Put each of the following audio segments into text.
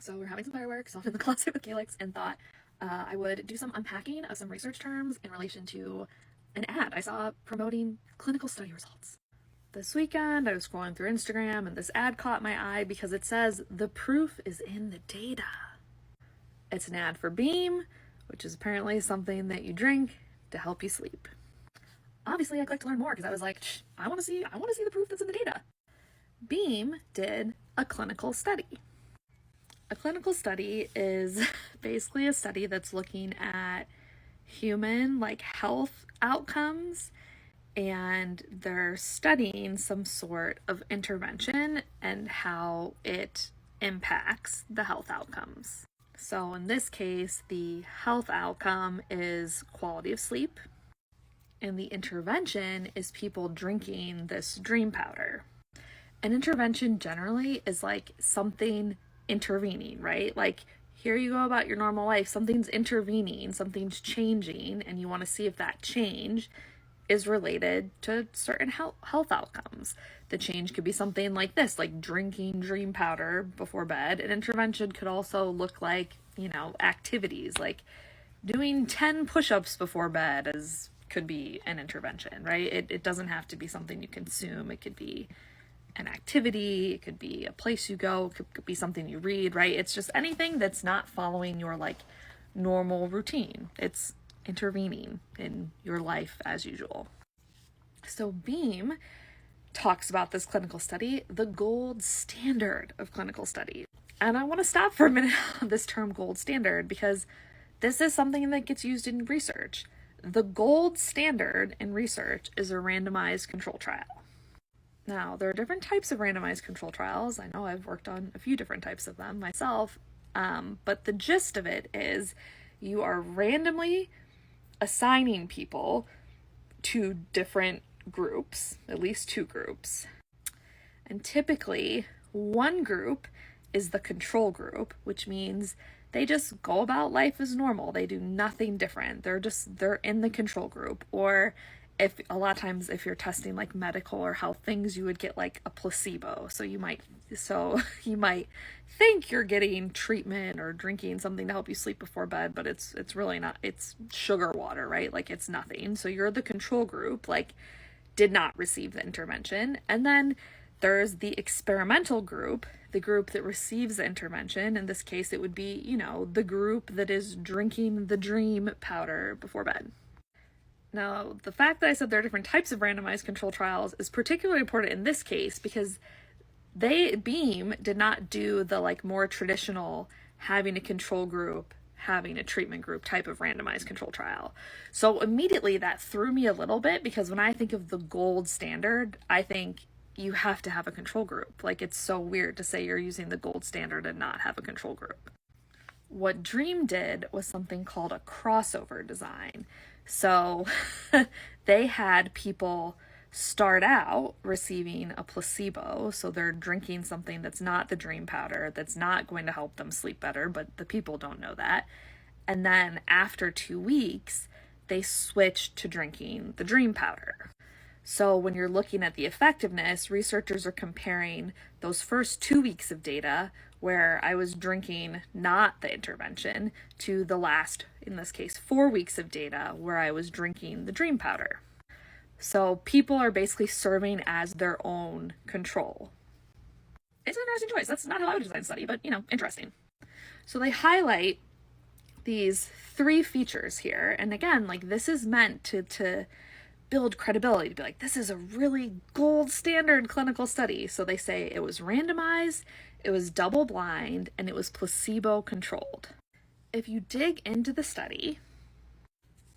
So we're having some fireworks, so I'm in the closet with Calyx and thought I would do some unpacking of some research terms in relation to an ad I saw promoting clinical study results. This weekend, I was scrolling through Instagram and this ad caught my eye because it says, "The proof is in the data." It's an ad for Beam, which is apparently something that you drink to help you sleep. Obviously, I clicked to learn more because I was like, I want to see the proof that's in the data. Beam did a clinical study. A clinical study is basically a study that's looking at human health outcomes, and they're studying some sort of intervention and how it impacts the health outcomes. So in this case, the health outcome is quality of sleep, and the intervention is people drinking this dream powder. An intervention generally is like something intervening, right? Like, here you go about your normal life, something's intervening, something's changing, and you want to see if that change is related to certain health outcomes. The change could be something like this, like drinking dream powder before bed. An intervention could also look like, activities like doing 10 push-ups before bed could be an intervention, right? It doesn't have to be something you consume. It could be an activity, it could be a place you go, it could be something you read, right? It's just anything that's not following your normal routine. It's intervening in your life as usual. So Beam talks about this clinical study, the gold standard of clinical study. And I want to stop for a minute on this term gold standard because this is something that gets used in research. The gold standard in research is a randomized control trial. Now, there are different types of randomized control trials. I know I've worked on a few different types of them myself, but the gist of it is you are randomly assigning people to different groups, at least two groups. And typically, one group is the control group, which means they just go about life as normal. They do nothing different. They're in the control group. Or if a lot of times if you're testing like medical or health things, you would get like a placebo. So you might think you're getting treatment or drinking something to help you sleep before bed, but it's really not. It's sugar water, right? Like it's nothing. So you're the control group, did not receive the intervention. And then there's the experimental group, the group that receives the intervention. In this case, it would be, the group that is drinking the dream powder before bed. Now, the fact that I said there are different types of randomized control trials is particularly important in this case because Beam did not do the more traditional having a control group, having a treatment group type of randomized control trial. So immediately that threw me a little bit because when I think of the gold standard, I think you have to have a control group. It's so weird to say you're using the gold standard and not have a control group. What Dream did was something called a crossover design. So they had people start out receiving a placebo. So they're drinking something that's not the dream powder, that's not going to help them sleep better, but the people don't know that. And then after 2 weeks, they switched to drinking the dream powder. So when you're looking at the effectiveness, researchers are comparing those first 2 weeks of data where I was drinking not the intervention to the last, in this case, 4 weeks of data where I was drinking the dream powder. So people are basically serving as their own control. It's an interesting choice. That's not how I would design a study, but interesting. So they highlight these 3 features here. And again, this is meant to build credibility, to be like, this is a really gold standard clinical study. So they say it was randomized, it was double blind, and it was placebo controlled. If you dig into the study,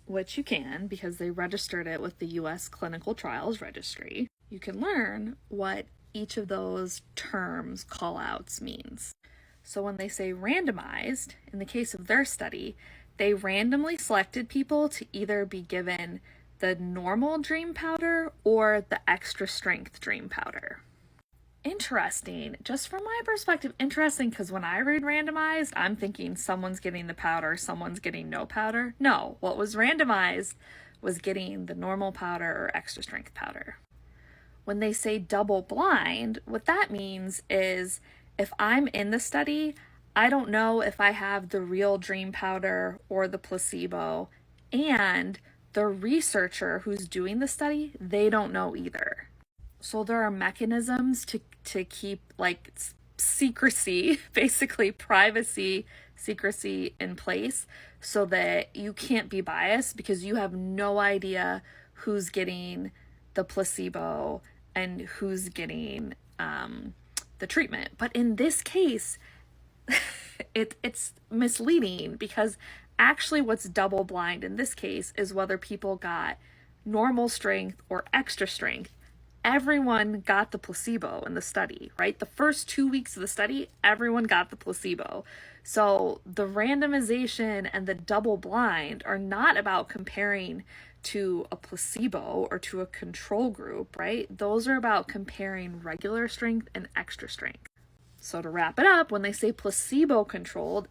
which you can because they registered it with the US Clinical Trials Registry, you can learn what each of those terms call-outs means. So when they say randomized, in the case of their study, they randomly selected people to either be given the normal dream powder or the extra strength dream powder. Interesting, just from my perspective, interesting, because when I read randomized, I'm thinking someone's getting the powder, someone's getting no powder. No, what was randomized was getting the normal powder or extra strength powder. When they say double blind, what that means is if I'm in the study, I don't know if I have the real dream powder or the placebo, and the researcher who's doing the study, they don't know either. So there are mechanisms to keep like secrecy, basically privacy, secrecy in place so that you can't be biased because you have no idea who's getting the placebo and who's getting the treatment. But in this case, it's misleading because actually what's double blind in this case is whether people got normal strength or extra strength. Everyone got the placebo in the study, right? The first 2 weeks of the study, everyone got the placebo. So the randomization and the double blind are not about comparing to a placebo or to a control group, right? Those are about comparing regular strength and extra strength. So to wrap it up, when they say placebo controlled,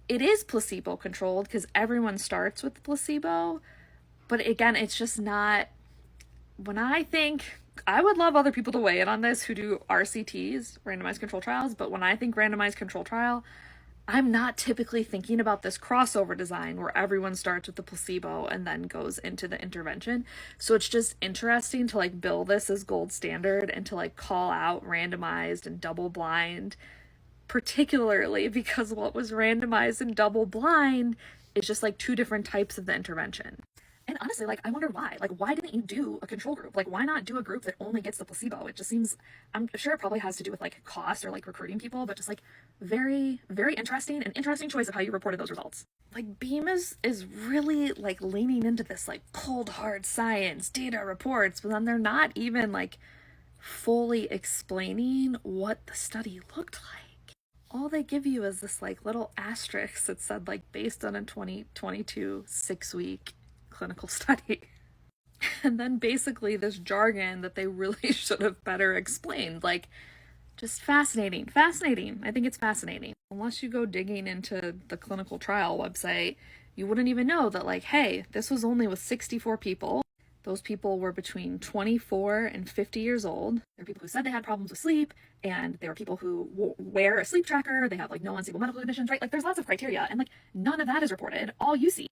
it is placebo controlled because everyone starts with the placebo. But again, it's just not, when I think, I would love other people to weigh in on this who do RCTs, randomized control trials, but when I think randomized control trial, I'm not typically thinking about this crossover design where everyone starts with the placebo and then goes into the intervention. So it's just interesting to like bill this as gold standard and to like call out randomized and double blind, particularly because what was randomized and double blind is just like two different types of the intervention. And honestly, like, I wonder why. Like, why didn't you do a control group? Like, why not do a group that only gets the placebo? It just seems, I'm sure it probably has to do with, like, cost or, like, recruiting people, but just, like, very, very interesting, an interesting choice of how you reported those results. Like, Beam is really, like, leaning into this, like, cold, hard science, data reports, but then they're not even, like, fully explaining what the study looked like. All they give you is this, like, little asterisk that said, like, based on a 2022 6-week clinical study. And then basically this jargon that they really should have better explained. Like, just fascinating. Fascinating. I think it's fascinating. Unless you go digging into the clinical trial website, you wouldn't even know that, like, hey, this was only with 64 people. Those people were between 24 and 50 years old. There are people who said they had problems with sleep, and there are people who wear a sleep tracker. They have, like, no unstable medical conditions, right? Like, there's lots of criteria, and, like, none of that is reported. All you see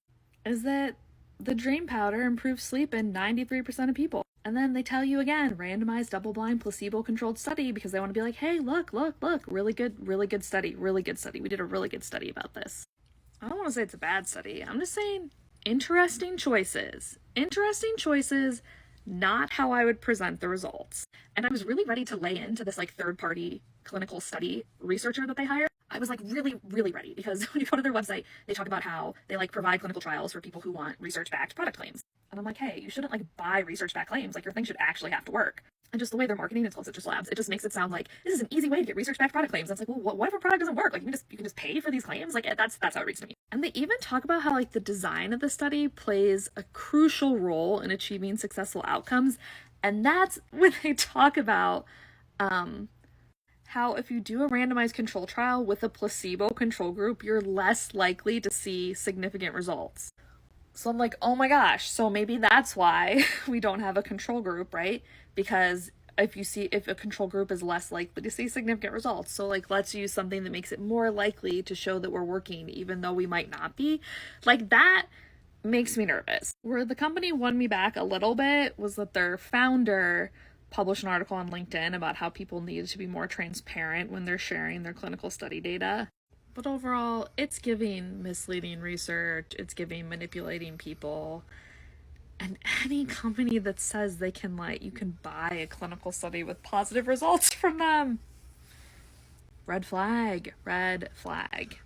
is that the dream powder improves sleep in 93% of people. And then they tell you again, randomized, double-blind, placebo-controlled study because they want to be like, hey, look, really good study, really good study. We did a really good study about this. I don't want to say it's a bad study. I'm just saying interesting choices. Interesting choices, not how I would present the results. And I was really ready to lay into this like third-party clinical study researcher that they hired. I was like really, really ready because when you go to their website, they talk about how they like provide clinical trials for people who want research-backed product claims. And I'm like, hey, you shouldn't like buy research-backed claims. Like your thing should actually have to work. And just the way they're marketing its citrus labs, it just makes it sound like this is an easy way to get research-backed product claims. And it's like, well, what if a product doesn't work? Like you can just pay for these claims. Like that's how it reads to me. And they even talk about how like the design of the study plays a crucial role in achieving successful outcomes. And that's when they talk about how if you do a randomized control trial with a placebo control group, you're less likely to see significant results. So I'm like, oh my gosh, so maybe that's why we don't have a control group, right? Because if a control group is less likely to see significant results. So like, let's use something that makes it more likely to show that we're working, even though we might not be. Like that makes me nervous. Where the company won me back a little bit was that their founder published an article on LinkedIn about how people needed to be more transparent when they're sharing their clinical study data. But overall, it's giving misleading research, it's giving manipulating people. And any company that says they can you can buy a clinical study with positive results from them. Red flag, red flag.